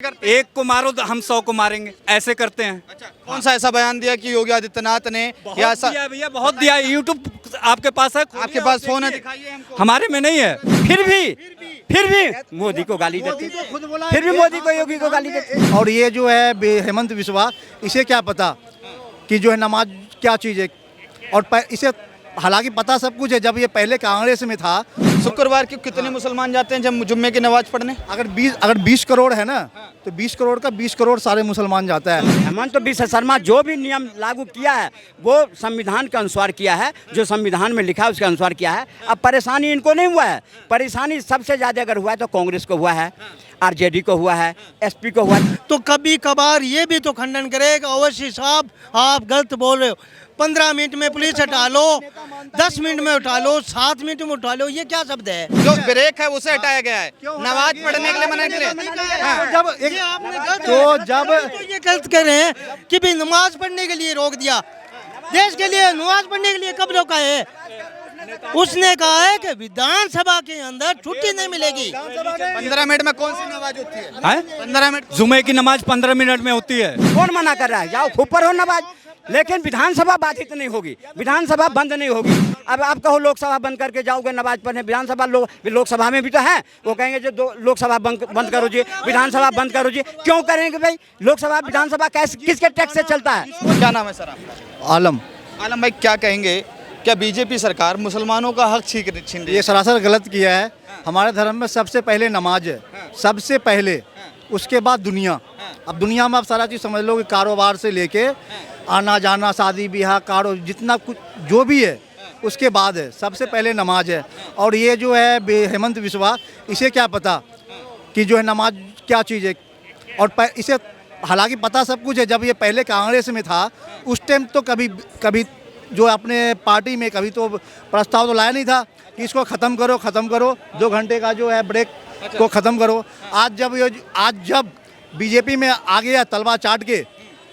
एक को मारो तो हम 100 को मारेंगे, ऐसे करते हैं। अच्छा, कौन सा ऐसा बयान दिया कि योगी आदित्यनाथ ने या ऐसा? दिया भैया, बहुत दिया। यूट्यूब आपके पास है, आपके पास फोन है, दिखाइए हमको। हमारे में नहीं है। फिर भी मोदी को गाली देते, फिर भी मोदी को, योगी को गाली देते। और ये जो है हेमंत बिस्वा, इसे क्या पता कि जो है नमाज क्या चीज़ है। और इसे हालांकि पता सब कुछ है, जब ये पहले कांग्रेस में था। शुक्रवार को कितने मुसलमान जाते हैं जब जुम्मे की नमाज पढ़ने? अगर 20 करोड़ है ना, तो 20 करोड़ का 20 करोड़ सारे मुसलमान जाता है। हेमंत बिस्वा शर्मा जो भी नियम लागू किया है वो संविधान के अनुसार किया है, जो संविधान में लिखा है उसके अनुसार किया है। अब परेशानी इनको नहीं हुआ है, परेशानी सबसे ज़्यादा अगर हुआ है तो कांग्रेस को हुआ है, आरजेडी को हुआ है, एसपी को हुआ है। तो कभी कभार ये भी तो खंडन करेगा ओवैसी साहब, आप गलत बोल रहे हो। 15 मिनट में पुलिस हटा लो, 10 मिनट में उठा लो, 7 मिनट में उठा लो, ये क्या शब्द है? जो ब्रेक है उसे हटाया गया है, नमाज पढ़ने के लिए मना किया। तो ये गलत कह रहे हैं कि भी नमाज पढ़ने के लिए रोक दिया। देश के लिए नमाज पढ़ने के लिए कब रोका है? उसने कहा है कि विधानसभा के अंदर छुट्टी नहीं मिलेगी। 15 मिनट में कौन सी नमाज होती है? 15 मिनट जुमे की नमाज 15 मिनट में होती है। कौन मना कर रहा है? जाओ खूब पढ़ो नमाज, लेकिन विधानसभा बाधित नहीं होगी, विधानसभा बंद नहीं होगी। अब आप कहो लोकसभा बंद करके जाओगे नमाज पढ़ने, विधानसभा लोकसभा में भी तो है। वो कहेंगे जो लोकसभा बंद करो जी, विधानसभा बंद करो जी। क्यों करेंगे भाई? लोकसभा विधानसभा किसके टैक्स से चलता है? क्या नाम है सर आपका? आलम। आलम भाई, क्या कहेंगे, क्या बीजेपी सरकार मुसलमानों का हक छीन रही है? ये सरासर गलत किया है। हमारे धर्म में सबसे पहले नमाज है, सबसे पहले, उसके बाद दुनिया। अब दुनिया में आप सारा चीज़ समझ लो कि कारोबार से लेके आना जाना, शादी ब्याह, जितना कुछ जो भी है उसके बाद है, सबसे पहले नमाज है। और ये जो है हेमंत बिस्वा, इसे क्या पता कि जो है नमाज क्या चीज़ है। और इसे हालांकि पता सब कुछ है, जब ये पहले कांग्रेस में था उस टाइम तो कभी जो अपने पार्टी में कभी तो प्रस्ताव तो लाया नहीं था कि इसको ख़त्म करो 2 घंटे का जो है ब्रेक को ख़त्म करो। आज जब बीजेपी में आ गया तलवा चाट के,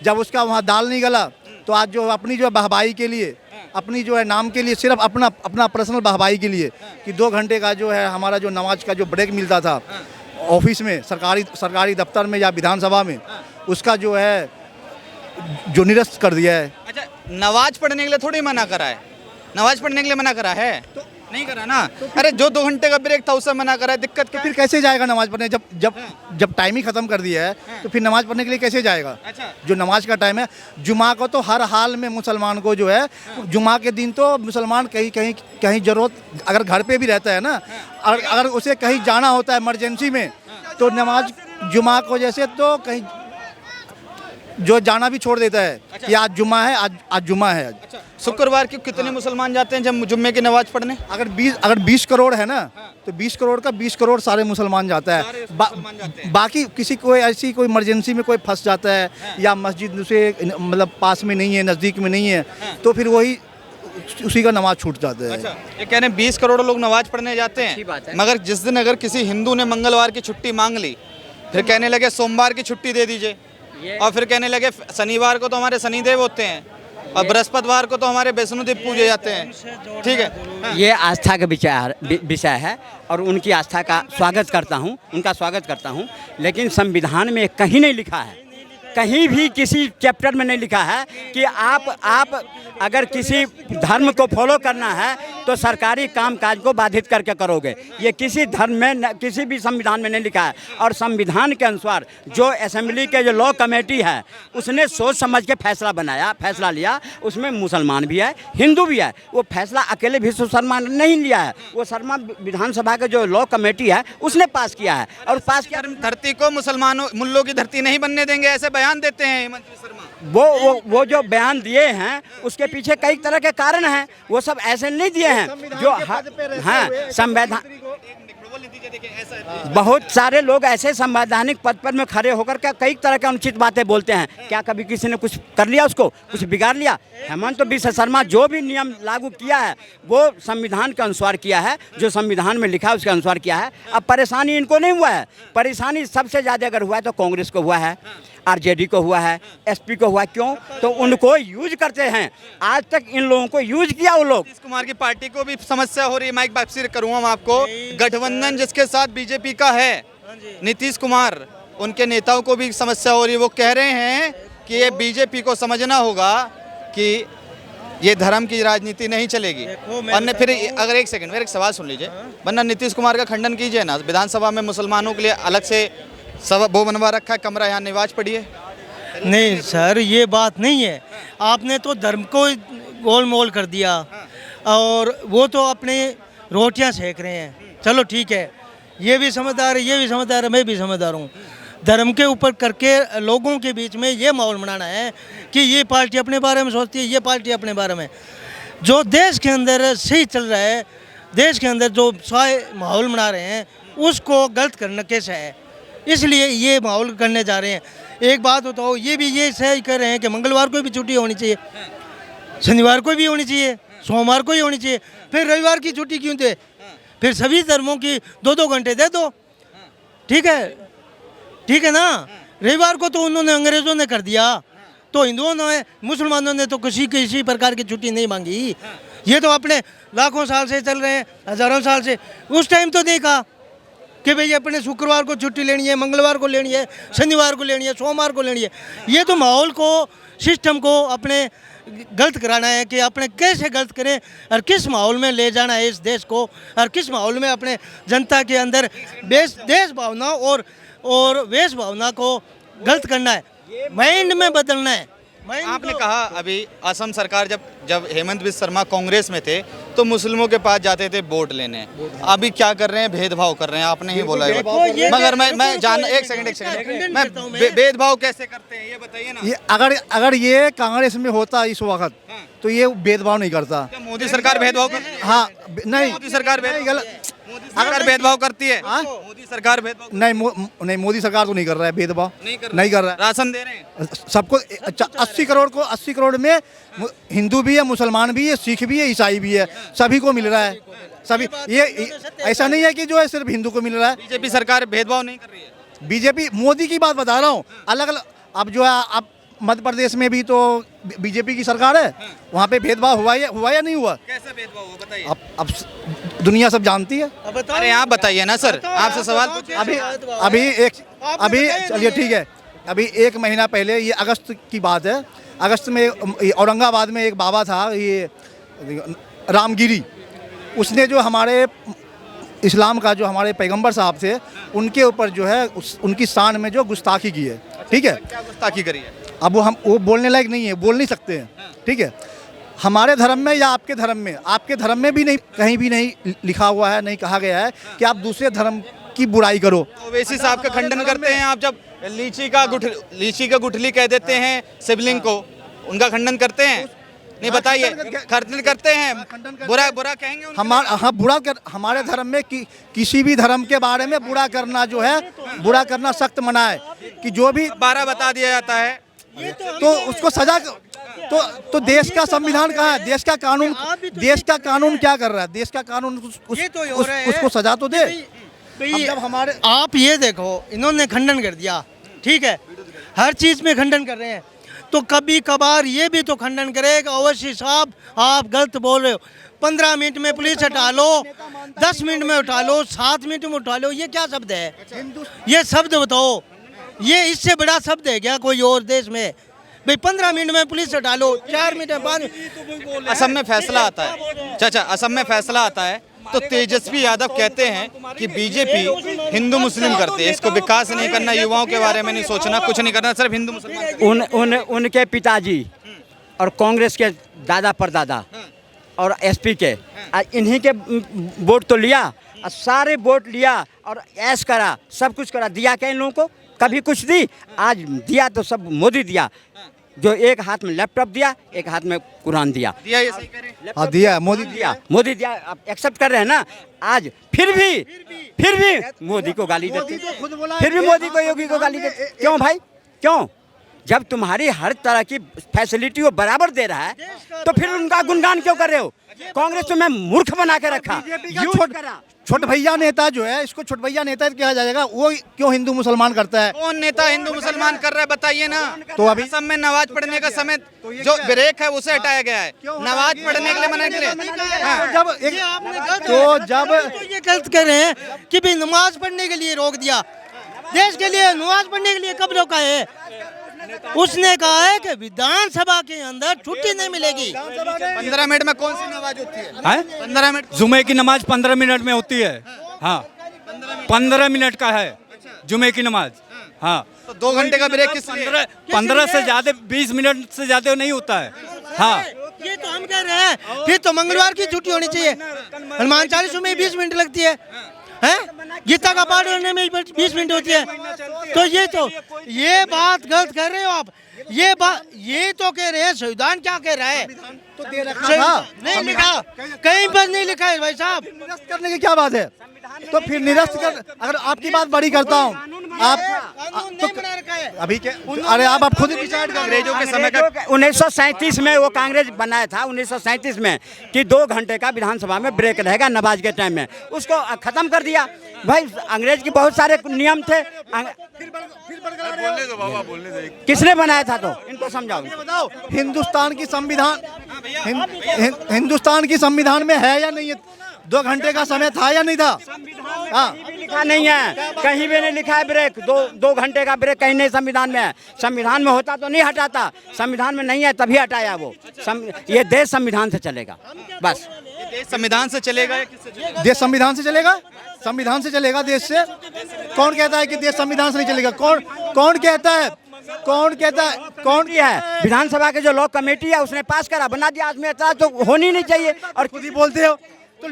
जब उसका वहाँ दाल नहीं गला, तो आज जो अपनी जो बहबाई के लिए, अपनी जो है नाम के लिए, सिर्फ अपना पर्सनल बहबाई के लिए कि 2 घंटे का जो है हमारा जो नमाज का जो ब्रेक मिलता था ऑफिस में, सरकारी दफ्तर में या विधानसभा में, उसका जो है जो निरस्त कर दिया है। अच्छा, नमाज पढ़ने के लिए थोड़ी मना करा है, नमाज पढ़ने के लिए मना करा है तो नहीं करा ना। अरे जो 2 घंटे का ब्रेक था उससे मना करा है, दिक्कत क्या? फिर कैसे जाएगा नमाज पढ़ने? जब टाइम ही खत्म कर दिया है तो फिर नमाज पढ़ने के लिए कैसे जाएगा? अच्छा, जो नमाज का टाइम है, जुमा को तो हर हाल में मुसलमान को जो है, जुमा के दिन तो मुसलमान कहीं जरूरत अगर घर पे भी रहता है ना, अगर उसे कहीं जाना होता है इमरजेंसी में, तो नमाज जुमा को जैसे तो कहीं जो जाना भी छोड़ देता है कि आज जुमा है, आज जुमा है। अच्छा, शुक्रवार को कितने मुसलमान जाते हैं जब जुम्मे की नमाज पढ़ने? अगर 20 करोड़ है ना, तो 20 करोड़ का 20 करोड़ सारे मुसलमान जाता है। बाकी किसी कोई ऐसी कोई इमरजेंसी में कोई फंस जाता है या मस्जिद से मतलब पास में नहीं है, नज़दीक में नहीं है, तो फिर वही उसी का नमाज छूट जाता है। अच्छा, ये कह रहे हैं 20 करोड़ लोग नमाज पढ़ने जाते हैं, मगर जिस दिन अगर किसी हिंदू ने मंगलवार की छुट्टी मांग ली, फिर कहने लगे सोमवार की छुट्टी दे दीजिए, और फिर कहने लगे शनिवार को तो हमारे शनिदेव होते हैं और बृहस्पतिवार को तो हमारे वैष्णोदेव पूजे जाते हैं। ठीक है, ये आस्था का विषय है और उनकी आस्था का स्वागत करता हूँ, उनका स्वागत करता हूँ। लेकिन संविधान में कहीं नहीं लिखा है, कहीं भी किसी चैप्टर में नहीं लिखा है कि आप अगर किसी धर्म को फॉलो करना है तो सरकारी कामकाज को बाधित करके करोगे। ये किसी धर्म में किसी भी संविधान में नहीं लिखा है। और संविधान के अनुसार जो असेंबली के जो लॉ कमेटी है उसने सोच समझ के फैसला लिया, उसमें मुसलमान भी है, हिंदू भी है। वो फैसला अकेले भी शर्मा नहीं लिया है, वो शर्मा विधानसभा के जो लॉ कमेटी है उसने पास किया है। और पास किया, धरती को मुसलमानों मुल्लों की धरती नहीं बनने देंगे, ऐसे बयान देते हैं हेमंत शर्मा। वो जो बयान दिए हैं उसके पीछे कई तरह के कारण हैं, वो सब ऐसे नहीं दिए हैं जो हाँ संवैधान। बहुत सारे लोग ऐसे संवैधानिक पद पर में खड़े होकर के कई तरह के अनुचित बातें बोलते हैं। क्या कभी किसी ने कुछ कर लिया, उसको कुछ बिगाड़ लिया? हेमंत बिस्वा शर्मा जो भी नियम लागू किया है वो संविधान के अनुसार किया है, जो संविधान में लिखा है उसके अनुसार किया है। अब परेशानी इनको नहीं हुआ है, परेशानी सबसे ज़्यादा अगर हुआ है तो कांग्रेस को हुआ है, आरजेडी को हुआ है, एसपी को हुआ। क्यों? तो उनको यूज करते हैं, आज तक इन लोगों को यूज किया वो लोग। नीतीश कुमार की पार्टी को भी समस्या हो रही है। माइक वापसी करूँगा मैं आपको। गठबंधन जिसके साथ बीजेपी का है, नीतीश कुमार, उनके नेताओं को भी समस्या हो रही है। वो कह रहे हैं कि ये बीजेपी को समझना होगा कि ये धर्म की राजनीति नहीं चलेगी। और फिर अगर एक सेकंड मेरा एक सवाल सुन लीजिए, वरना नीतीश कुमार का खंडन कीजिए ना, विधानसभा में मुसलमानों के लिए अलग से वो बनवा रखा है कमरा, यहाँ नमाज पढ़िए। नहीं सर, ये बात नहीं है। आपने तो धर्म को गोलमोल कर दिया और वो तो अपने रोटियां सेक रहे हैं। चलो ठीक है, ये भी समझदार है, ये भी समझदार है, मैं भी समझदार हूँ। धर्म के ऊपर करके लोगों के बीच में ये माहौल बनाना है कि ये पार्टी अपने बारे में सोचती है, ये पार्टी अपने बारे में। जो देश के अंदर सही चल रहा है, देश के अंदर जो माहौल बना रहे हैं, उसको गलत करना कैसा है, इसलिए ये माहौल करने जा रहे हैं। एक बात बताओ, ये भी ये सही कर रहे हैं कि मंगलवार को भी छुट्टी होनी चाहिए, शनिवार को भी होनी चाहिए, सोमवार को ही होनी चाहिए, फिर रविवार की छुट्टी क्यों दे? फिर सभी धर्मों की 2-2 घंटे दे दो, ठीक है, ठीक है ना। रविवार को तो उन्होंने अंग्रेजों ने कर दिया, तो हिंदुओं ने, मुसलमानों ने तो किसी प्रकार की छुट्टी नहीं मांगी। ये तो अपने लाखों साल से चल रहे हैं, हजारों साल से। उस टाइम तो नहीं कहा कि भाई अपने शुक्रवार को छुट्टी लेनी है, मंगलवार को लेनी है, शनिवार को लेनी है, सोमवार को लेनी है। ये तो माहौल को, सिस्टम को अपने गलत कराना है कि अपने कैसे गलत करें और किस माहौल में ले जाना है इस देश को, और किस माहौल में अपने जनता के अंदर देश भावना और वेश भावना को गलत करना है, माइंड में बदलना है। आपने कहा अभी असम सरकार जब हेमंत बिस्वा शर्मा कांग्रेस में थे तो मुस्लिमों के पास जाते थे वोट लेने, अभी क्या कर रहे हैं? भेदभाव कर रहे हैं। आपने ही बोला है, मगर मैं जान एक सेकंड मैं भेदभाव कैसे करते हैं ये बताइए ना। ये अगर ये कांग्रेस में होता इस वक्त तो ये भेदभाव नहीं करता। मोदी सरकार भेदभाव हाँ नहीं, मोदी सरकार भेदभाव करती है। मोदी सरकार भेदभाव नहीं, मोदी सरकार तो नहीं कर रहा है भेदभाव, नहीं कर रहा है। राशन दे रहे हैं सबको 80 करोड़ में हिंदू भी है, मुसलमान भी है, सिख भी है, ईसाई भी है, सभी को मिल रहा है। सभी ये ऐसा नहीं है कि जो है सिर्फ हिंदू को मिल रहा है। बीजेपी सरकार भेदभाव नहीं कर रही है। बीजेपी मोदी की बात बता रहा हूँ, अलग अलग। अब जो है अब मध्य प्रदेश में भी तो बीजेपी की सरकार है, वहाँ पे भेदभाव हुआ या नहीं हुआ? कैसा भेदभाव हुआ बताइए। अब दुनिया सब जानती है। अरे आप बताइए ना सर, आपसे सवाल अभी चलिए ठीक है, अभी 1 महीना पहले, ये अगस्त की बात है, अगस्त में औरंगाबाद में एक बाबा था, ये रामगिरी, उसने जो हमारे इस्लाम का जो हमारे पैगंबर साहब थे उनके ऊपर जो है उनकी शान में जो गुस्ताखी की है, ठीक है। क्या गुस्ताखी करी है? अब वो बोलने लायक नहीं है, बोल नहीं सकते हैं, ठीक है। हमारे धर्म में या आपके धर्म में भी नहीं, कहीं भी नहीं लिखा हुआ है, नहीं कहा गया है कि आप दूसरे धर्म की बुराई करो। ओवैसी साहब का खंडन करते हैं आप, जब लीची का गुठली कह देते हैं शिवलिंग को, उनका खंडन करते हैं? नहीं बताइए, खंडन करते हैं, बुरा कहेंगे हमारे धर्म में किसी भी धर्म के बारे में बुरा करना जो है, बुरा करना सख्त मना है कि जो भी 12 बता दिया जाता है तो उसको सजा। तो देश का संविधान कहाँ है? देश का कानून क्या कर रहा है? देश का कानून उसको सजा तो दे। जब हमारे आप ये देखो, इन्होंने खंडन कर दिया, ठीक है, हर चीज में खंडन कर रहे हैं, तो कभी कभार ये भी तो खंडन करेगा, ओवैसी साहब आप गलत बोल रहे हो। 15 मिनट में पुलिस हटा लो, 10 मिनट में उठा लो, 7 मिनट में उठा लो, ये क्या शब्द है? ये शब्द बताओ, ये इससे बड़ा शब्द है क्या कोई और देश में? भाई 15 मिनट में पुलिस हटा लो, 4 मिनट में 5 मिनट। असम में फैसला आता है चाचा, असम में फैसला आता है तो तेजस्वी यादव कहते हैं कि बीजेपी हिंदू मुस्लिम करती है, इसको विकास नहीं करना, युवाओं के बारे में नहीं सोचना, कुछ नहीं करना, सिर्फ हिंदू मुसलमान। उनके पिताजी और कांग्रेस के दादा परदादा और एसपी के इन्हीं के वोट तो लिया, सारे वोट लिया और ऐश करा, सब कुछ करा, दिया क्या इन लोगों को? कभी कुछ दी? आज दिया तो सब मोदी दिया, जो एक हाथ में लैपटॉप दिया, एक हाथ में कुरान दिया। ये सही करें? हाँ दिया, मोदी दिया। आप एक्सेप्ट कर रहे हैं ना? आज फिर भी मोदी को गाली देती, फिर भी मोदी को, योगी को गाली देती। क्यों भाई, क्यों? जब तुम्हारी हर तरह की फैसिलिटी वो बराबर दे रहा है तो फिर उनका गुणगान क्यों कर रहे हो? कांग्रेस तो मैं मूर्ख बना के रखा। छोट भैया नेता जो है, इसको छोट भैया नेता कहा जाएगा, वो क्यों हिंदू मुसलमान करता है? कौन नेता हिंदू मुसलमान कर रहा है बताइए ना। तो अभी असम में नमाज पढ़ने का समय जो ब्रेक है उसे हटाया गया है, नमाज पढ़ने के लिए मना के लिए। ये गलत कह रहे हैं कि भाई नमाज पढ़ने के लिए रोक दिया। देश के लिए नमाज पढ़ने के लिए कब रोका है? उसने कहा है कि विधानसभा के अंदर छुट्टी नहीं मिलेगी। 15 मिनट में कौन सी नमाज होती है? 15 मिनट जुमे की नमाज 15 मिनट में होती है। हाँ 15 मिनट का है जुमे की नमाज। हाँ तो 2 घंटे का ब्रेक किस लिए? 15 से ज्यादा 20 मिनट से ज्यादा नहीं होता है। हाँ ये तो हम कह रहे हैं, फिर तो मंगलवार की छुट्टी होनी चाहिए। हनुमान चालीसा में 20 मिनट लगती है, हैं? गीता का पाठ करने में 20 मिनट होती है। तो ये बात गलत कर रहे हो आप। ये तो कह रहे हैं संविधान क्या कह रहा है? तो दे रखा था, नहीं लिखा, कहीं पर नहीं लिखा है भाई साहब। निरस्त करने की क्या बात है? तो फिर निरस्त कर, अगर आपकी बात बड़ी करता हूँ आप तो अभी के, अरे आप खुद ही डिसाइड कर। अंग्रेजों के समय का 1937 में वो कांग्रेस बनाया था 1937 में कि 2 घंटे का विधानसभा में ब्रेक रहेगा नमाज के टाइम में, उसको खत्म कर दिया। भाई अंग्रेज की बहुत सारे नियम थे। किसने बनाया था? तो इनको समझाओ। बताओ हिंदुस्तान की संविधान हिंदुस्तान की संविधान में है या नहीं है? 2 घंटे का समय था या नहीं था? हाँ लिखा नहीं है, कहीं भी नहीं लिखा है ब्रेक। 2 घंटे का ब्रेक कहीं नहीं संविधान में है। संविधान में होता तो नहीं हटाता, संविधान में नहीं है तभी हटाया वो। ये देश संविधान से चलेगा बस। देश संविधान से चलेगा या किससे चलेगा? देश संविधान से चलेगा, संविधान से चलेगा देश से। कौन कहता है कि देश संविधान से नहीं चलेगा? कौन कहता है? कौन किया है? विधानसभा के जो लॉ कमेटी है उसने पास करा, बना दिया। आज में ऐतराज तो होनी नहीं चाहिए और खुद ही बोलते हो। तो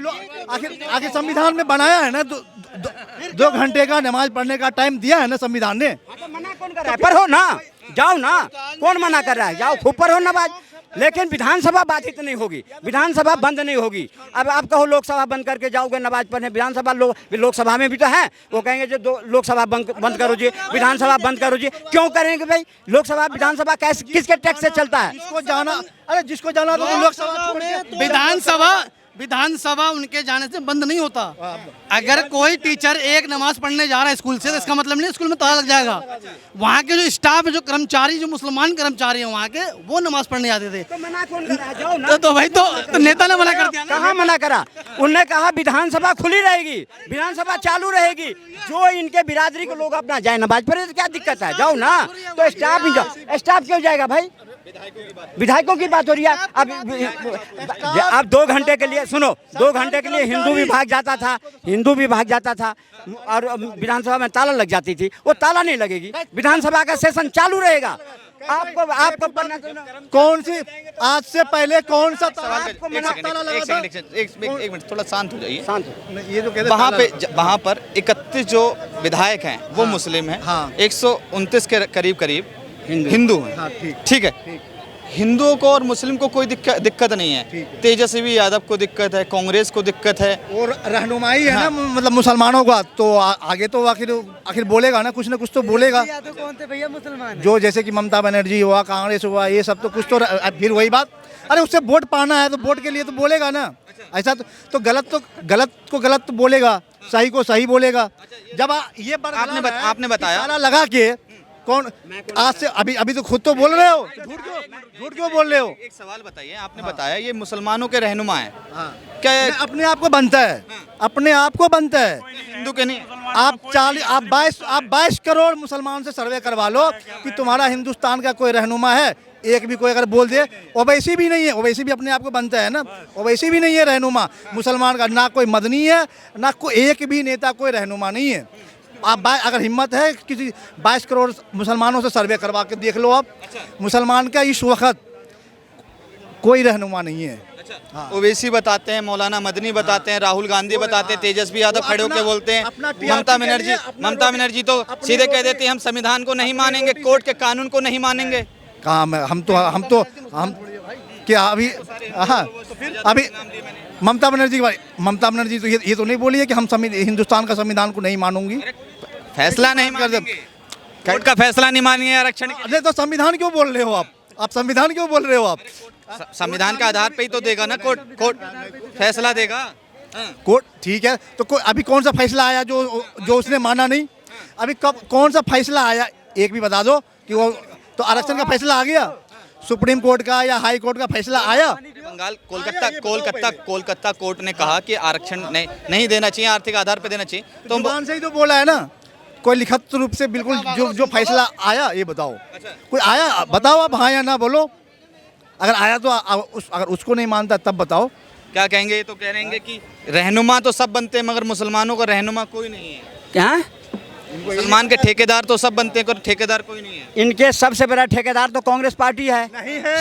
आखिर संविधान में बनाया है ना, 2 घंटे का नमाज पढ़ने का टाइम दिया है ना संविधान ने। मना कौन कर रहा है? पढ़ो ना, जाओ ना, कौन मना कर रहा है? जाओ खूब पढ़ो नमाज। लेकिन विधानसभा बाधित नहीं होगी, विधानसभा बंद नहीं होगी। अब आप कहो लोकसभा बंद करके जाओगे नमाज पढ़ने, विधानसभा लोकसभा में भी तो है। वो कहेंगे जो लोकसभा बंद करो जी, विधानसभा बंद करो जी। क्यों करेंगे भाई? लोकसभा विधानसभा कैसे, किसके टैक्स से चलता है? जिसको जाना तो लोकसभा में। विधानसभा उनके जाने से बंद नहीं होता। अगर कोई टीचर एक नमाज पढ़ने जा रहा है स्कूल से, तो इसका मतलब नहीं स्कूल में ताला लग जाएगा। वहाँ के जो स्टाफ है, जो कर्मचारी, जो मुसलमान कर्मचारी हैं वहाँ के, वो नमाज पढ़ने जाते थे। तो मना कौन कर रहा है? जाओ ना। तो भाई तो नेता ने मना कर दिया। कहाँ मना करा? उनने कहा विधानसभा खुली रहेगी, विधानसभा चालू रहेगी। जो इनके बिरादरी के लोग अपना जाए नमाज पढ़े तो क्या दिक्कत है? जाओ ना। तो स्टाफ ही जाओ। स्टाफ क्यों जाएगा भाई? विधायकों की बात हो रही है। अब 2 घंटे के लिए सुनो, 2 घंटे के लिए हिंदू भी भाग जाता था और विधानसभा में ताला लग जाती थी। वो ताला नहीं लगेगी, विधानसभा का सेशन चालू रहेगा। आपको पढ़ना कौन सी आज से पहले कौन सा एक मिनट थोड़ा शांत हो जाइए। ये जो कहते वहाँ पर 31 जो विधायक हैं वो मुस्लिम हैं। हाँ। 129 के करीब हिंदू हैं। हाँ, ठीक है। हिंदुओं को और मुस्लिम को कोई दिक्कत नहीं है। तेजस्वी यादव को दिक्कत है, कांग्रेस को दिक्कत है और रहनुमाई है ना, मतलब मुसलमानों का। तो आगे तो आखिर बोलेगा ना, कुछ तो बोलेगा। कौन थे भैया मुसलमान? जो जैसे कि ममता बनर्जी हुआ, कांग्रेस हुआ, ये सब तो कुछ तो फिर वही बात। अरे उससे वोट पाना है तो वोट के लिए तो बोलेगा ना। ऐसा तो गलत तो बोलेगा, सही को सही बोलेगा। जब ये आपने बताया लगा के कौन आज से अभी तो खुद तो बोल रहे हो, झूठ क्यों बोल रहे हो? एक सवाल बताइए। आपने बताया ये मुसलमानों के रहनुमा है। क्या अपने आप को बनता है? अपने आप को बनता है, हिंदू के नहीं। आप 22 करोड़ मुसलमान से सर्वे करवा लो कि तुम्हारा हिंदुस्तान का कोई रहनुमा है। एक भी कोई अगर बोल दे, ओवैसी भी नहीं है, ओवैसी भी अपने आप को बनता है ना, ओवैसी भी नहीं है रहनुमा मुसलमान का। ना कोई मदनी है, ना कोई एक भी नेता कोई रहनुमा नहीं है। आप अगर हिम्मत है किसी 22 करोड़ मुसलमानों से सर्वे करवा के देख लो। आप मुसलमान का इस वक्त कोई रहनुमा नहीं है। ओवैसी बताते हैं, मौलाना मदनी बताते हैं, राहुल गांधी बताते हैं, तेजस्वी यादव खड़े होकर बोलते हैं, ममता बनर्जी तो सीधे कह देती है हम संविधान को नहीं मानेंगे, कोर्ट के कानून को नहीं मानेंगे। कहाँ हम क्या अभी ममता बनर्जी तो ये तो नहीं बोली है कि हम हिंदुस्तान का संविधान को नहीं मानूंगी। फैसला नहीं कर दे, कोर्ट का फैसला नहीं मानिए आरक्षण। अरे तो संविधान क्यों बोल रहे हो आप संविधान क्यों बोल रहे हो आप? संविधान के आधार पे ही तो देगा ना कोर्ट फैसला देगा। कोर्ट ठीक है, तो अभी कौन सा फैसला आया जो उसने माना नहीं? अभी कब कौन सा फैसला आया एक भी बता दो कि वो तो आरक्षण का फैसला आ गया, सुप्रीम कोर्ट का या हाई कोर्ट का फैसला आया? बंगाल कोलकाता कोर्ट ने कहा कि आरक्षण नहीं देना चाहिए, आर्थिक आधार पे देना चाहिए। तो जुबान से ही तो बोला है ना, कोई लिखित रूप से बिल्कुल जो फैसला आया ये बताओ, कोई आया बताओ आप, हाँ या ना बोलो। अगर आया तो अगर उसको नहीं मानता तब बताओ। क्या कहेंगे? ये तो कह रहे हैं कि रहनुमा तो सब बनते हैं मगर मुसलमानों का रहनुमा कोई नहीं है। क्या? मुसलमान के ठेकेदार तो सब बनते हैं पर ठेकेदार कोई नहीं है। इनके सबसे बड़ा ठेकेदार तो कांग्रेस पार्टी है,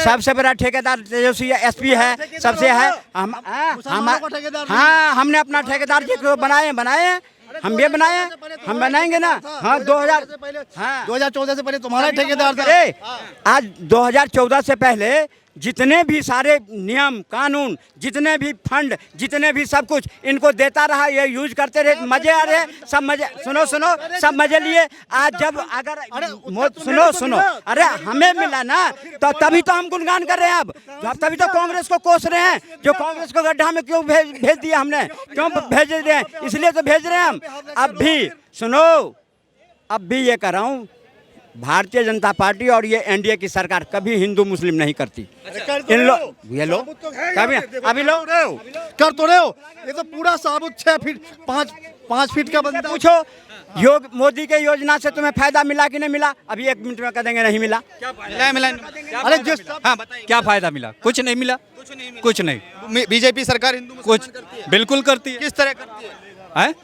सबसे बड़ा ठेकेदार तेजस्वी एसपी है, सबसे है हम। हाँ, हमने अपना ठेकेदार जी को बनाए हैं, हम भी बनाए हैं, हम बनाएंगे ना। हाँ, 2014 से पहले तुम्हारा ठेकेदार था। आज 2014 से पहले जितने भी सारे नियम कानून, जितने भी फंड, जितने भी सब कुछ इनको देता रहा, ये यूज करते रहे, मजे आ रहे, सब मजे। सुनो सब मजे लिए। आज जब अगर सुनो अरे हमें मिला ना तो तभी तो हम गुणगान कर रहे हैं। अब तभी तो कांग्रेस को कोस रहे हैं, जो कांग्रेस को गड्ढा में क्यों भेज दिया हमने, क्यों भेज रहे हैं, इसलिए तो भेज रहे हैं हम। अब भी सुनो, अब भी ये कर रहा हूँ, भारतीय जनता पार्टी और ये एनडीए की सरकार कभी हिंदू मुस्लिम नहीं करती। इन लोग ये लोग कभी अभी लोग कर तो रहे हो। ये तो पूरा साबुत 6 फीट 5 फीट का बंदा। पूछो मोदी के योजना से तुम्हें फायदा मिला कि नहीं मिला? अभी 1 मिनट में कह देंगे नहीं मिला। मिला। अरे जिस हाँ बताइए, क्या फायदा मिला? कुछ नहीं मिला, कुछ नहीं। बीजेपी सरकार हिंदू कुछ बिल्कुल करती है। किस तरह करती है? हैं?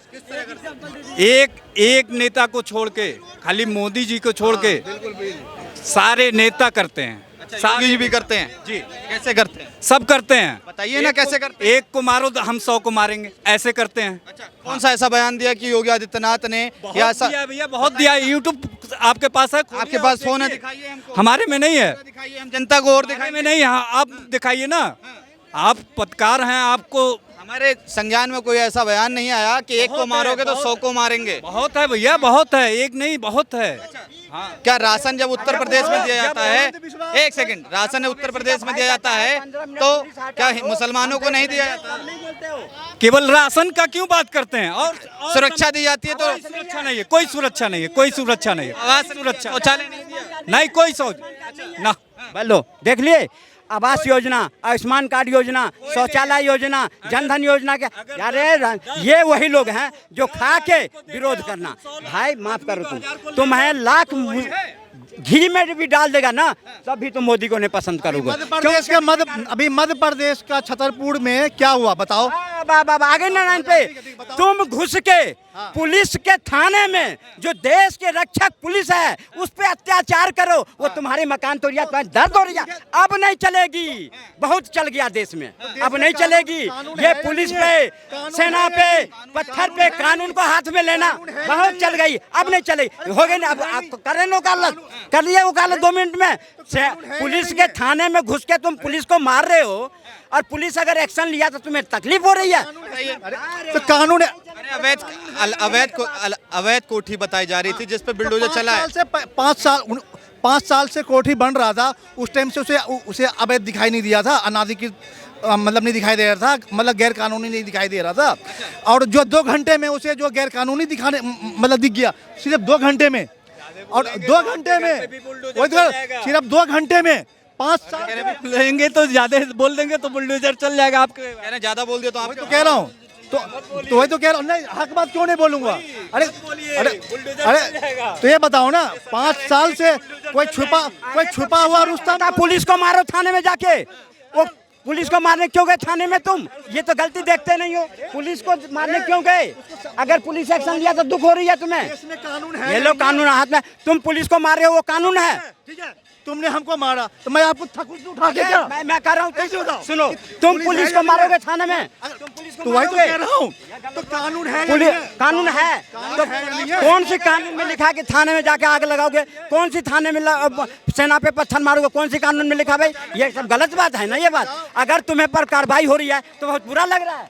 एक नेता को छोड़ के, खाली मोदी जी को छोड़ के सारे नेता करते हैं। योगी जी भी करते हैं जी। कैसे करते हैं? सब करते हैं। बताइए ना कैसे करते हैं? एक को मारो तो हम 100 को मारेंगे, ऐसे करते हैं। अच्छा, कौन सा ऐसा बयान दिया कि योगी आदित्यनाथ ने या ऐसा? दिया भैया, बहुत दिया। यूट्यूब आपके पास है? आपके पास फोन है, दिखाइए हमको। हमारे में नहीं है, दिखाइए हम जनता को और हमारे दिखाइए। में नहीं है। आप दिखाइए ना, आप पत्रकार हैं, आपको हमारे संज्ञान में कोई ऐसा बयान नहीं आया कि एक को मारोगे तो 100 को मारेंगे। बहुत है भैया, बहुत है, एक नहीं बहुत है। हाँ। क्या राशन जब उत्तर प्रदेश में दिया जाता है, एक सेकंड, राशन उत्तर प्रदेश में दिया जाता है तो क्या मुसलमानों को नहीं दिया जाता? केवल राशन का क्यों बात करते हैं? और सुरक्षा दी जाती है तो सुरक्षा नहीं है, कोई सुरक्षा नहीं है, कोई सुरक्षा नहीं है। आवास सुरक्षा शौचालय नहीं दिया। नहीं, कोई सोच ना। बोलो, देख लिए आवास योजना, आयुष्मान कार्ड योजना, शौचालय योजना, जनधन योजना के। अरे ये वही लोग हैं जो खा के विरोध करना। भाई माफ करो, तुम्हें लाख घी में भी डाल देगा ना तभी तो मोदी को नहीं पसंद करोगे। अभी मध्य प्रदेश का छतरपुर में क्या हुआ बताओ? आगे नारायण पे तुम घुस के पुलिस के थाने में, जो देश के रक्षक पुलिस है, उस पे अत्याचार करो, वो तुम्हारे मकान तोड़िया, तुम्हें दर्द हो रहा। अब नहीं चलेगी, बहुत चल गया देश में, अब नहीं चलेगी। ये पुलिस पे, सेना पे, पत्थर पे कानून को हाथ में लेना बहुत चल गई, अब नहीं चलेगी। हो गई ना, अब आप कर रहे वकालत, कर लिया वकालत 2 मिनट में। पुलिस के थाने में घुस के तुम पुलिस को मार रहे हो, और पुलिस अगर एक्शन लिया तो तुम्हें तकलीफ हो रही है। तो कानून अवैध कोठी बताई जा रही थी जिस पे बुलडोजर चला है। 5 साल से कोठी बन रहा था, उस टाइम से उसे अवैध दिखाई नहीं दिया था, अनाधिकृत मतलब नहीं दिखाई दे रहा था, मतलब गैर कानूनी नहीं दिखाई दे रहा था। और जो 2 घंटे में उसे जो गैर कानूनी दिखाने मतलब दिख गया, सिर्फ 2 घंटे में, और 2 घंटे में, सिर्फ 2 घंटे में 5 साल लेंगे तो ज्यादा बोल देंगे तो बुलडोजर चल जाएगा। आपके ज्यादा बोल दिया तो आप तो कह रहा हूँ, तो वही तो कह रहा हूँ, नहीं हक बात क्यों नहीं बोलूंगा? अरे तो ये बताओ ना, 5 साल से कोई छुपा हुआ रुस्तम। पुलिस को मारो थाने में जाके, वो पुलिस को मारने क्यों गए थाने में तुम? ये तो गलती देखते नहीं हो, पुलिस को मारने क्यों गए? अगर पुलिस एक्शन लिया तो दुख हो रही है तुम्हें। ये लोग कानून हाथ में, तुम पुलिस को मार रहे हो, वो कानून है। ठीक है, तुमने हमको मारा तो मैं आपको उठा के क्या? मैं कह रहा हूँ, सुनो, तुम पुलिस को मारोगे थाने में, तो वही तो कह रहा हूँ, तो कानून है, कानून है तो कौन सी कानून में लिखा कि थाने में जाके आग लगाओगे? कौन सी थाने में सेना पे पत्थर मारोगे? कौन सी कानून में लिखा? भाई ये सब गलत बात है ना। ये बात अगर तुम्हें पर कार्रवाई हो रही है तो बहुत बुरा लग रहा है।